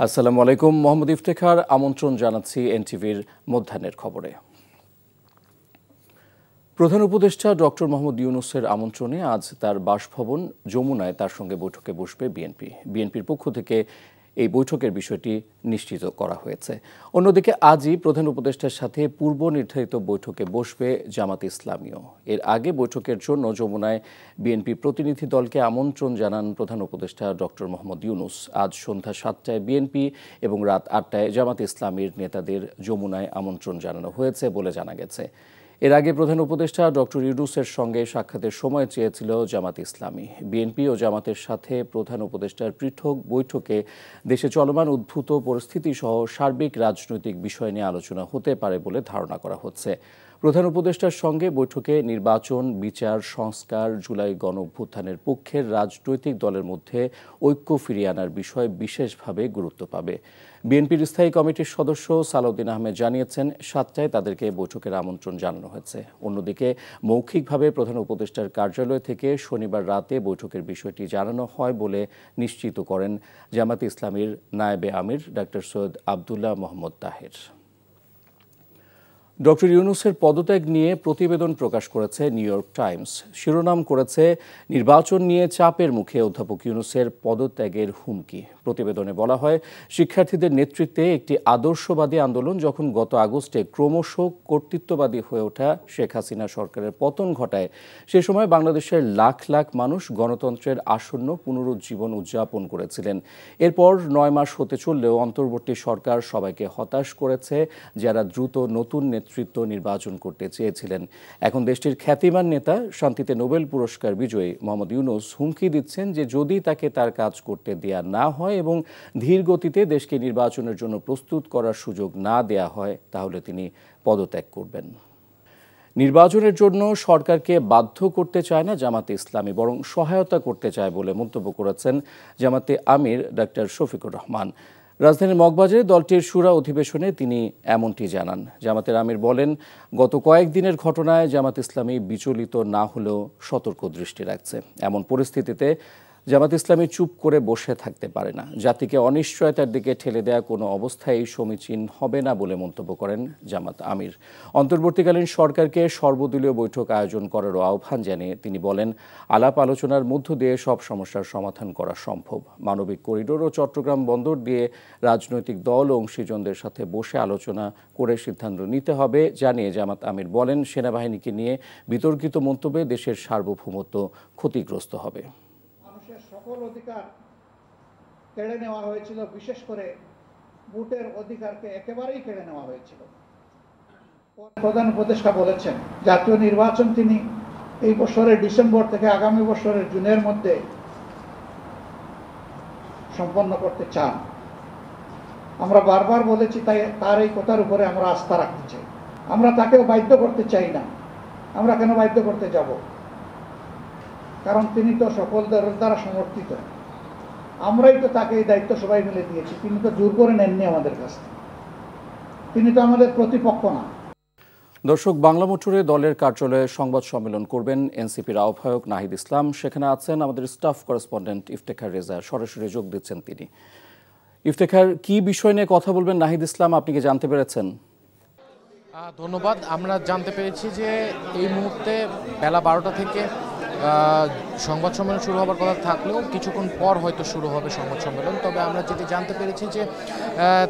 আসসালামু আলাইকুম। মোহাম্মদ ইফতেখার আমন্ত্রণ জানাচ্ছি এনটিভির মধ্যাহ্নের খবরে। প্রধান উপদেষ্টা ডক্টর মোহাম্মদ ইউনূসের আমন্ত্রণে আজ তার বাসভবন যমুনায় তার সঙ্গে বৈঠকে বসবে বিএনপির পক্ষ থেকে এই বৈঠকের বিষয়টি নিশ্চিত করা হয়েছে। অন্যদিকে আজই প্রধান উপদেষ্টার সাথে পূর্ব নির্ধারিত বৈঠকে বসবে জামাত ইসলামীও। এর আগে বৈঠকের জন্য যমুনায় বিএনপি প্রতিনিধি দলকে আমন্ত্রণ জানান প্রধান উপদেষ্টা ডক্টর মোহাম্মদ ইউনূস। আজ সন্ধ্যা ৭টায় বিএনপি এবং রাত ৮টায় জামাত ইসলামীর নেতাদের যমুনায় আমন্ত্রণ জানানো হয়েছে বলে জানা গেছে। এর আগে প্রধান উপদেষ্টা ডক্টর ইউনূসের সঙ্গে সাক্ষাতের সময় চেয়েছিল জামাত ইসলামী। বিএনপি ও জামাতের সাথে প্রধান উপদেষ্টার পৃথক বৈঠকে দেশে চলমান উদ্ভূত পরিস্থিতি সহ সার্বিক রাজনৈতিক বিষয় নিয়ে আলোচনা হতে পারে বলে ধারণা করা হচ্ছে। প্রধান উপদেষ্টার সঙ্গে বৈঠকে নির্বাচন, বিচার, সংস্কার, জুলাই গণঅভ্যুত্থানের পক্ষের রাজনৈতিক দলের মধ্যে ঐক্য ফিরিয়ে আনার বিষয় বিশেষভাবে গুরুত্ব পাবে। বিএনপির স্থায়ী কমিটির সদস্য সালাউদ্দিন আহমেদ জানিয়েছেন ৭টায় তাদেরকে বৈঠকের আমন্ত্রণ জানানো হয়েছে। অন্যদিকে মৌখিকভাবে প্রধান উপদেষ্টার কার্যালয় থেকে শনিবার রাতে বৈঠকের বিষয়টি জানানো হয় বলে নিশ্চিত করেন জামাত ইসলামীর নায়েবে আমির ডক্টর সৈয়দ আবদুল্লাহ মোহাম্মদ তাহের। ডক্টর ইউনূসের পদত্যাগ নিয়ে প্রতিবেদন প্রকাশ করেছে নিউ ইয়র্ক টাইমস। শিরোনাম করেছে, নির্বাচন নিয়ে চাপের মুখে অধ্যাপক ইউনূসের পদত্যাগের হুমকি। প্রতিবেদনে বলা হয়, শিক্ষার্থীদের নেতৃত্বে একটি আদর্শবাদী আন্দোলন যখন গত আগস্টে ক্রমশ কর্তৃত্ববাদী হয়ে ওঠা শেখ হাসিনা সরকারের পতন ঘটায়, সে সময় বাংলাদেশের লাখ লাখ মানুষ গণতন্ত্রের আসন্ন পুনরুজ্জীবন উদযাপন করেছিলেন। এরপর ৯ মাস হতে চললেও অন্তর্বর্তী সরকার সবাইকে হতাশ করেছে, যারা দ্রুত নতুন নেতৃত্ব নির্বাচন করতে চেয়েছিলেন। এখন দেশটির খ্যাতিমান নেতা, শান্তিতে নোবেল পুরস্কার বিজয়ী মোহাম্মদ ইউনূস হুমকি দিচ্ছেন যে যদি তাকে তার কাজ করতে দেয়া না হয় এবং ধীর গতিতে দেশকে নির্বাচনের জন্য প্রস্তুত করার সুযোগ না দেয়া হয়, তাহলে তিনি পদত্যাগ করবেন। নির্বাচনের জন্য সরকারকে বাধ্য করতে চায় না জামাতে ইসলামী, বরং সহায়তা করতে চায় বলে মন্তব্য করেছেন জামাতে আমির ডক্টর শফিকুর রহমান। রাজধানীর মগবাজারে দলটির শুরা অধিবেশনে তিনি এমনটি জানান। জামাতের আমির বলেন, গত কয়েকদিনের ঘটনায় জামাত ইসলামী বিচলিত না হলেও সতর্ক দৃষ্টি রাখছে। এমন পরিস্থিতিতে জামাত ইসলামী চুপ করে বসে থাকতে পারে না। জাতিকে অনিশ্চয়তার দিকে ঠেলে দেওয়া কোনো অবস্থায় সমীচীন হবে না বলে মন্তব্য করেন জামাত আমির। অন্তর্বর্তীকালীন সরকারকে সর্বদলীয় বৈঠক আয়োজন করারও আহ্বান জানিয়ে তিনি বলেন, আলাপ আলোচনার মধ্য দিয়ে সব সমস্যার সমাধান করা সম্ভব। মানবিক করিডোর ও চট্টগ্রাম বন্দর দিয়ে রাজনৈতিক দল ও অংশীজনদের সাথে বসে আলোচনা করে সিদ্ধান্ত নিতে হবে জানিয়ে জামাত আমির বলেন, সেনাবাহিনীকে নিয়ে বিতর্কিত মন্তব্যে দেশের সার্বভৌমত্ব ক্ষতিগ্রস্ত হবে। সকল অধিকার কেড়ে নেওয়া হয়েছিল, বিশেষ করে ভোটের অধিকারকে একেবারেই কেড়ে নেওয়া হয়েছিল। প্রধান উপদেষ্টা বলেছেন, জাতীয় নির্বাচন তিনি এই বছরের ডিসেম্বর থেকে আগামী বছরের জুনের মধ্যে সম্পন্ন করতে চান। আমরা বারবার বলেছি, তাই তার এই কথার উপরে আমরা আস্থা রাখতে চাই। আমরা তাকেও বাধ্য করতে চাই না। আমরা কেন বাধ্য করতে যাব? কারণ তিনি তো সকলদের দ্বারা সমর্থিত। আমরাই তো তাকে এই দায়িত্ব সবাই মিলে দিয়েছি। তিনি তো জোর করে নেননি আমাদের কাছ থেকে। তিনি তো আমাদের প্রতিপক্ষ না। দর্শক, বাংলা মোটরে দলের কার্যালয়ে সংবাদ সম্মেলন করবেন এনসিপির আহ্বায়ক নাহিদ ইসলাম। সেখানে আছেন আমাদের স্টাফ করেসপন্ডেন্ট ইফতেখার রেজা, সরাসরি যোগ দিচ্ছেন তিনি। ইফতেখার, কি বিষয় নিয়ে কথা বলবেন নাহিদ ইসলাম, আপনি কি জানতে পেরেছেন? ধন্যবাদ। আমরা জানতে পেরেছি যে এই মুহূর্তে বেলা 12টা থেকে সংবাদ সম্মেলন শুরু হবার কথা থাকলেও কিছুক্ষণ পর হয়তো শুরু হবে সংবাদ সম্মেলন। তবে আমরা যেটি জানতে পেরেছি যে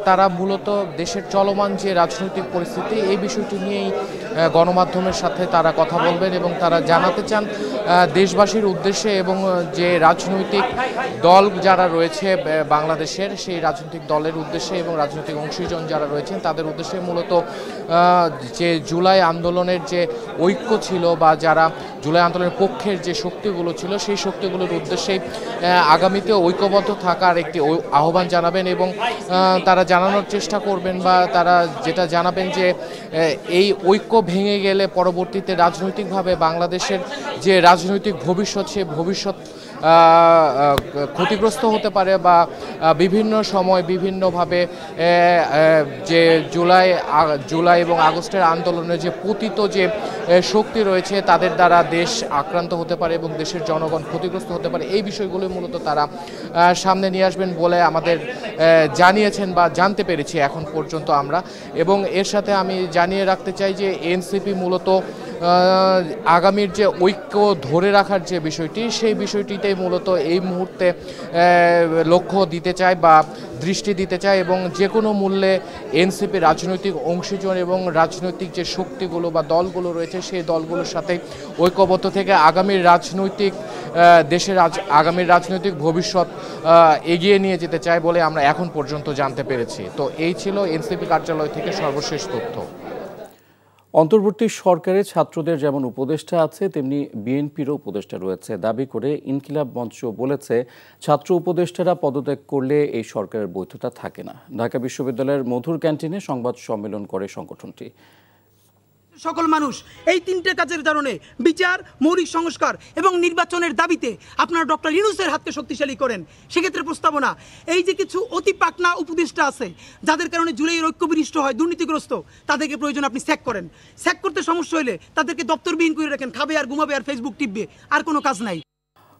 তারা মূলত দেশের চলমান যে রাজনৈতিক পরিস্থিতি, এই বিষয়টি নিয়েই গণমাধ্যমের সাথে তারা কথা বলবেন এবং তারা জানাতে চান দেশবাসীর উদ্দেশ্যে এবং যে রাজনৈতিক দল যারা রয়েছে বাংলাদেশের, সেই রাজনৈতিক দলের উদ্দেশ্যে এবং রাজনৈতিক অংশীজন যারা রয়েছেন তাদের উদ্দেশ্যে মূলত যে জুলাই আন্দোলনের যে ঐক্য ছিল বা যারা জুলাই আন্দোলনের পক্ষের যে শক্তিগুলো ছিল, সেই শক্তিগুলোর উদ্দেশ্যে আগামীতে ঐক্যবদ্ধ থাকার একটি আহ্বান জানাবেন এবং তারা জানানোর চেষ্টা করবেন বা তারা যেটা জানাবেন যে এই ঐক্য ভেঙে গেলে পরবর্তীতে রাজনৈতিকভাবে বাংলাদেশের যে রাজনৈতিক ভবিষ্যৎ, সে ভবিষ্যৎ ক্ষতিগ্রস্ত হতে পারে বা বিভিন্ন সময় বিভিন্নভাবে যে জুলাই এবং আগস্টের আন্দোলনে যে পতিত যে শক্তি রয়েছে তাদের দ্বারা দেশ আক্রান্ত হতে পারে এবং দেশের জনগণ ক্ষতিগ্রস্ত হতে পারে। এই বিষয়গুলো মূলত তারা সামনে নিয়ে আসবেন বলে আমাদের জানিয়েছেন বা জানতে পেরেছি এখন পর্যন্ত আমরা। এবং এর সাথে আমি জানিয়ে রাখতে চাই যে এনসিপি মূলত আগামীর যে ঐক্য ধরে রাখার যে বিষয়টি, সেই বিষয়টিতেই মূলত এই মুহূর্তে লক্ষ্য দিতে চায় বা দৃষ্টি দিতে চায়, এবং যে কোনো মূল্যে এনসিপি রাজনৈতিক অংশীজন এবং রাজনৈতিক যে শক্তিগুলো বা দলগুলো রয়েছে সেই দলগুলোর সাথে ঐক্যবদ্ধ থেকে আগামীর রাজনৈতিক ভবিষ্যৎ এগিয়ে নিয়ে যেতে চায় বলে আমরা এখন পর্যন্ত জানতে পেরেছি। তো এই ছিল এনসিপি কার্যালয় থেকে সর্বশেষ তথ্য। অন্তর্বর্তী সরকারে ছাত্রদের যেমন উপদেষ্টা আছে, তেমনি বিএনপিরও উপদেষ্টা রয়েছে দাবি করে ইনকিলাব মঞ্চ বলেছে, ছাত্র উপদেষ্টারা পদত্যাগ করলে এই সরকারের বৈধতা থাকে না। ঢাকা বিশ্ববিদ্যালয়ের মধুর ক্যান্টিনে সংবাদ সম্মেলন করে সংগঠনটি। সকল মানুষ এই তিনটে কাজের কারণে বিচার, মৌলিক সংস্কার এবং নির্বাচনের দাবিতে আপনারা ডক্টর ইউনূসের হাতকে শক্তিশালী করেন। সেক্ষেত্রে প্রস্তাবনা, এই যে কিছু অতি পাকনা উপদেষ্টা আছে যাদের কারণে জুলাইয়ের ঐক্য বিনষ্ট হয়, দুর্নীতিগ্রস্ত, তাদেরকে প্রয়োজন আপনি স্যাক করেন। স্যাক করতে সমস্যা হলে তাদেরকে দপ্তরবিহীন করে রাখেন, খাবে আর ঘুমাবে আর ফেসবুক টিপবে, আর কোনো কাজ নাই।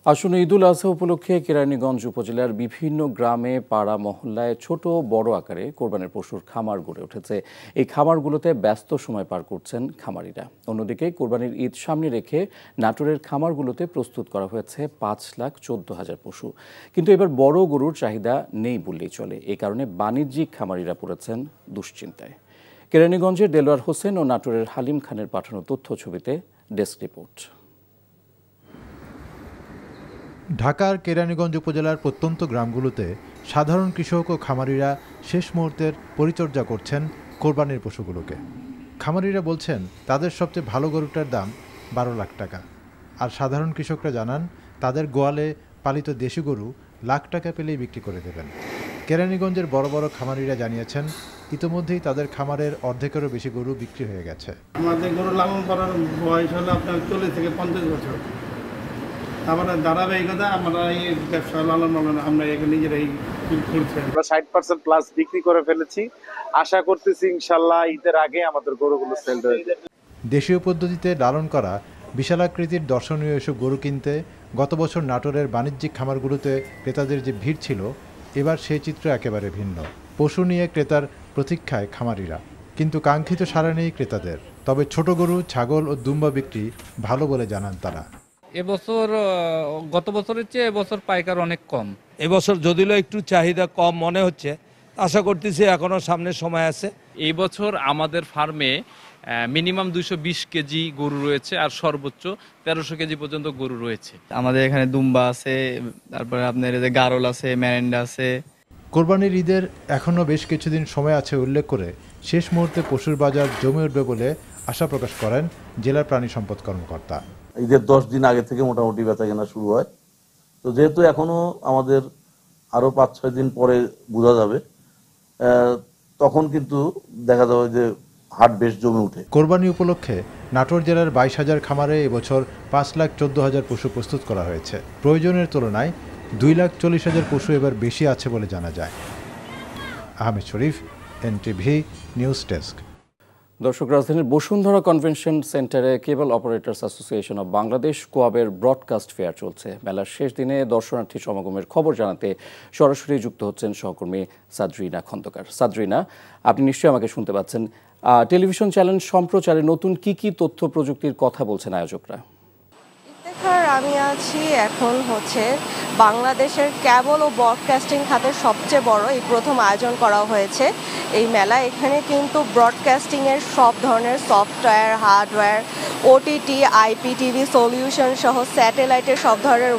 আসন্ন ঈদুল আজহা উপলক্ষে কেরানীগঞ্জ উপজেলার বিভিন্ন গ্রামে, পাড়া মহল্লায় ছোট বড় আকারে কোরবানির পশুর খামার গড়ে উঠেছে। এই খামারগুলোতে ব্যস্ত সময় পার করছেন খামারিরা। অন্যদিকে কোরবানির ঈদ সামনে রেখে নাটোরের খামারগুলোতে প্রস্তুত করা হয়েছে 5,14,000 পশু। কিন্তু এবার বড় গরুর চাহিদা নেই বললেই চলে। এই কারণে বাণিজ্যিক খামারিরা পড়েছেন দুশ্চিন্তায়। কেরানীগঞ্জের দেলোয়ার হোসেন ও নাটোরের হালিম খানের পাঠানো তথ্য ছবিতে ডেস্ক রিপোর্ট। ঢাকার কেরানীগঞ্জ উপজেলার প্রত্যন্ত গ্রামগুলোতে সাধারণ কৃষক ও খামারিরা শেষ মুহূর্তের পরিচর্যা করছেন কোরবানির পশুগুলোকে। খামারিরা বলছেন তাদের সবচেয়ে ভালো গরুটার দাম 12 লাখ টাকা। আর সাধারণ কৃষকরা জানান তাদের গোয়ালে পালিত দেশি গরু লাখ টাকা পেলেই বিক্রি করে দেবেন। কেরানীগঞ্জের বড় বড় খামারিরা জানিয়েছেন ইতিমধ্যেই তাদের খামারের অর্ধেকেরও বেশি গরু বিক্রি হয়ে গেছে। আমাদের গরু লালন করার বয়স হলো আপনার 40 থেকে 50 বছর। তারপরে ধারাবাহিকতা আমরা এই ব্যবসা লালন আমরা নিজেরাই করছি। আমরা 60% প্লাস বিক্রি করে ফেলেছি। আশা করতেছি ইনশাল্লাহ ঈদের আগে আমাদের গরুগুলো সেল হয়ে যাবে। দেশীয় পদ্ধতিতে লালন করা বিশালাকৃতির দর্শনীয় এসব গরু কিনতে গত বছর নাটোরের বাণিজ্যিক খামারগুলোতে ক্রেতাদের যে ভিড় ছিল, এবার সেই চিত্র একেবারে ভিন্ন। পশু নিয়ে ক্রেতার প্রতীক্ষায় খামারিরা, কিন্তু কাঙ্ক্ষিত সাড়া নেই ক্রেতাদের। তবে ছোট গরু, ছাগল ও দুম্বা বিক্রি ভালো বলে জানান তারা। এবছর গত বছরের চেয়ে এবছর পাইকার অনেক কম। এবছর যদিও একটু চাহিদা কম মনে হচ্ছে, আশা করতেছি এখনো সামনে সময় আছে। এই বছর আমাদের ফার্মে মিনিমাম 220 কেজি গরু রয়েছে আর সর্বোচ্চ 1300 কেজি পর্যন্ত গরু রয়েছে। আমাদের এখানে দুম্বা আছে, তারপরে আপনার এই যে গারল আছে, ম্যারেন্ডা আছে। কোরবানির ঈদের এখনও বেশ কিছুদিন সময় আছে উল্লেখ করে শেষ মুহূর্তে পশুর বাজার জমে উঠবে বলে আশা প্রকাশ করেন জেলা প্রাণী সম্পদ কর্মকর্তা। ঈদের 10 দিন আগে থেকে মোটামুটি বেচা কেনা শুরু হয়। তো যেহেতু এখনো আমাদের আরো 5-6 দিন পরে বোঝা যাবে, তখন কিন্তু দেখা যাবে যে হাট বেশ জমে উঠে। কোরবানি উপলক্ষে নাটোর জেলার 22,000 খামারে এবছর 5,14,000 পশু প্রস্তুত করা হয়েছে। প্রয়োজনের তুলনায় 2,40,000 পশু এবার বেশি আছে বলে জানা যায়। Ahmed Sharif, NTV news desk. দর্শক, রাজধানীর বসুন্ধরা কনভেনশন সেন্টারে cable operators association of Bangladesh কোয়াবের ব্রডকাস্ট ফেয়ার চলছে। মেলার শেষ দিনে দর্শনার্থী সমাগমের খবর জানাতে সরাসরি যুক্ত হচ্ছেন সহকর্মী সাদরিনা খন্দকার। সাদরিনা, আপনি নিশ্চয়ই আমাকে শুনতে পাচ্ছেন। টেলিভিশন চ্যানেল সম্প্রচারে নতুন কি তথ্য প্রযুক্তির কথা বলছেন আয়োজকরা? আমি আছি এখন বাংলাদেশের কেবল ও ব্রডকাস্টিং খাতের সবচেয়ে বড় এই প্রথম আয়োজন করা হয়েছে এই মেলা। এখানে কিন্তু ব্রডকাস্টিংয়ের সব ধরনের software, hardware, OTT, IPTV solution সহ স্যাটেলাইটের সব ধরনের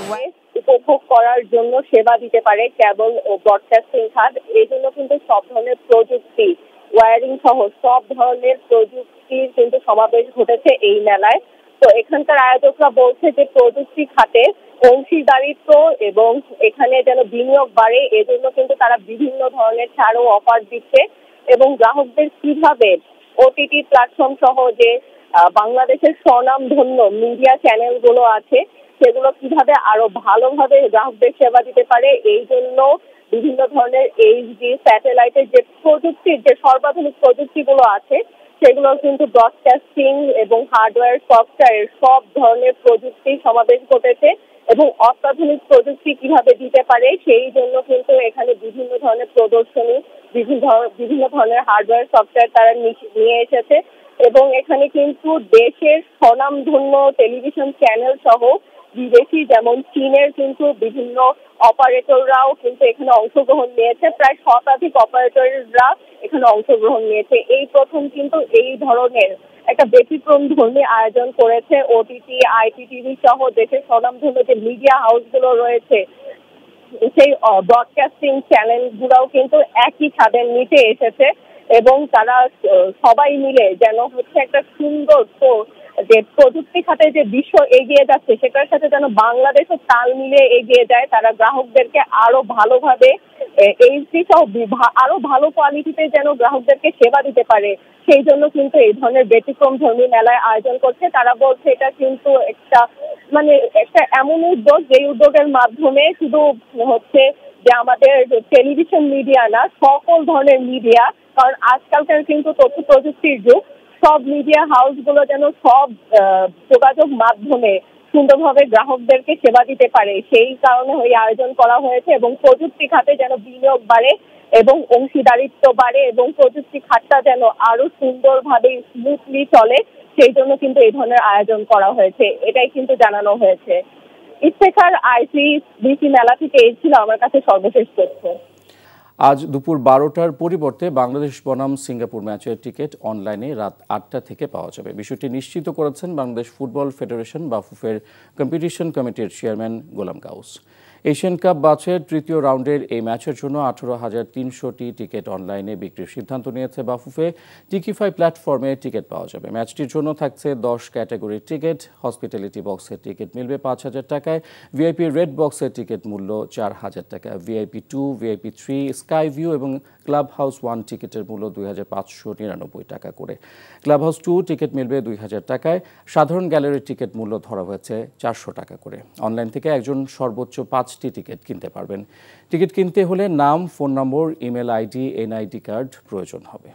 উপভোগ করার জন্য সেবা দিতে পারে কেবল ও ব্রডকাস্টিং খাত। এই জন্য কিন্তু সব ধরনের প্রযুক্তি, ওয়্যারিং সহ সব ধরনের প্রযুক্তির কিন্তু সমাবেশ ঘটেছে এই মেলায়। তো এখানকার আয়োজকরা বলছে যে প্রযুক্তি খাতে অংশীদারিত্ব এবং এখানে যেন বিনিয়োগ বাড়ে, এজন্য কিন্তু তারা বিভিন্ন ধরনের ছাড় ও অফার দিচ্ছে এবং গ্রাহকদের কিভাবে ওটিটি প্ল্যাটফর্ম সহ যে বাংলাদেশের স্বনামধন্য মিডিয়া চ্যানেলগুলো আছে সেগুলো কিভাবে আরো ভালোভাবে গ্রাহকদের সেবা দিতে পারে, এই জন্য বিভিন্ন ধরনের এইচডি স্যাটেলাইটের যে প্রযুক্তির যে সর্বাধুনিক প্রযুক্তিগুলো আছে সেগুলো কিন্তু ব্রডকাস্টিং এবং হার্ডওয়্যার সফটওয়্যার সব ধরনের প্রযুক্তি সমাবেশ ঘটেছে এবং অত্যাধুনিক প্রযুক্তি কিভাবে দিতে পারে সেই জন্য কিন্তু এখানে বিভিন্ন ধরনের প্রদর্শনী বিভিন্ন ধরনের হার্ডওয়্যার সফটওয়্যার তারা নিয়ে এসেছে এবং এখানে কিন্তু দেশের স্বনামধন্য টেলিভিশন চ্যানেল সহ বিদেশি যেমন চীনের কিন্তু বিভিন্ন অপারেটররাও কিন্তু এখানে অংশগ্রহণ নিয়েছে, প্রায় শতাধিক অপারেটররা এখানে অংশগ্রহণ নিয়েছে। এই প্রথম কিন্তু এই ধরনের একটা ব্যতিক্রম ধর্মী আয়োজন করেছে ওটিটি, আইপিটিভি সহ দেশের স্বনামধন্য যে মিডিয়া হাউসগুলো রয়েছে সেই ব্রডকাস্টিং চ্যানেলগুলোও কিন্তু একই ছাদের নিচে এসেছে এবং তারা সবাই মিলে যেন হচ্ছে একটা সুন্দর যে প্রযুক্তি খাতে যে বিশ্ব এগিয়ে যাচ্ছে সেটার সাথে যেন বাংলাদেশও তাল মিলিয়ে এগিয়ে যায়, তারা গ্রাহকদেরকে আরো ভালোভাবে এইচডি সহ আরো ভালো কোয়ালিটিতে যেন গ্রাহকদেরকে সেবা দিতে পারে সেই জন্য কিন্তু এই ধরনের ব্যতিক্রম ধর্মী মেলায় আয়োজন করছে। তারা বলছে এটা কিন্তু একটা এমন উদ্যোগ যেই উদ্যোগের মাধ্যমে শুধু হচ্ছে যে আমাদের টেলিভিশন মিডিয়া না, সকল ধরনের মিডিয়া, কারণ আজকালকার কিন্তু তথ্য প্রযুক্তির যুগ, সব মিডিয়া হাউসগুলো যেন সব যোগাযোগ মাধ্যমে সুন্দরভাবে গ্রাহকদেরকে সেবা দিতে পারে সেই কারণে এই আয়োজন করা হয়েছে এবং প্রযুক্তি খাতে যেন বিনিয়োগ বাড়ে এবং অংশীদারিত্ব বাড়ে এবং প্রযুক্তি খাতটা যেন আরো সুন্দরভাবে স্মুথলি চলে সেই জন্য কিন্তু এই ধরনের আয়োজন করা হয়েছে, এটাই কিন্তু জানানো হয়েছে। ইফতেখার, আইসিবিসি মেলা থেকে এই ছিল আমার কাছে সর্বশেষ তথ্য। আজ দুপুর 12টার পরিবর্তে বাংলাদেশ বনাম সিঙ্গাপুর ম্যাচের টিকিট অনলাইনে রাত 8টা থেকে পাওয়া যাবে। বিষয়টি নিশ্চিত করেছেন বাংলাদেশ ফুটবল ফেডারেশন বাফুফের কম্পিটিশন কমিটির চেয়ারম্যান গোলাম গাউস। এশিয়ান কাপ ব্যাচের তৃতীয় রাউন্ডের এই ম্যাচের জন্য 18,300টি টিকিট অনলাইনে বিক্রির সিদ্ধান্ত নিয়েছে বাফুফে। টিকিফাই প্ল্যাটফর্মে টিকিট পাওয়া যাবে। ম্যাচটির জন্য থাকছে 10 ক্যাটাগরির টিকিট। হসপিটালিটি বক্সের টিকিট মিলবে 5,000 টাকায়, ভিআইপি রেড বক্সের টিকিট মূল্য 4,000 টাকা, ভিআইপি 2, ভিআইপি 3, স্কাই ভিউ এবং ক্লাব হাউস 1 টিকিটের মূল্য 2,599 টাকা করে। ক্লাব হাউস 2 টিকিট মিলবে 2,000 টাকায়। সাধারণ গ্যালারির টিকিট মূল্য ধরা হয়েছে 400 টাকা করে। অনলাইন থেকে একজন সর্বোচ্চ 5টি টিকিট কিনতে পারবেন। টিকিট কিনতে হলে নাম, ফোন নম্বর, ইমেল আইডি, এনআইডি কার্ড প্রয়োজন হবে।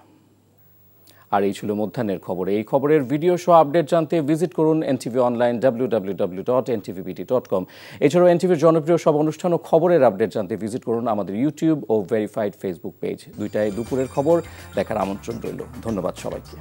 আর এই ছিল মধ্যাহ্নের খবর। এই খবরের ভিডিও সহ আপডেট জানতে ভিজিট করুন এনটিভি অনলাইন www.ntvbt.com। এছাড়াও এনটিভির জনপ্রিয় সব অনুষ্ঠান ও খবরের আপডেট জানতে ভিজিট করুন আমাদের ইউটিউব ও ভেরিফাইড ফেসবুক পেজ। দুইটায় দুপুরের খবর দেখার আমন্ত্রণ রইল। ধন্যবাদ সবাইকে।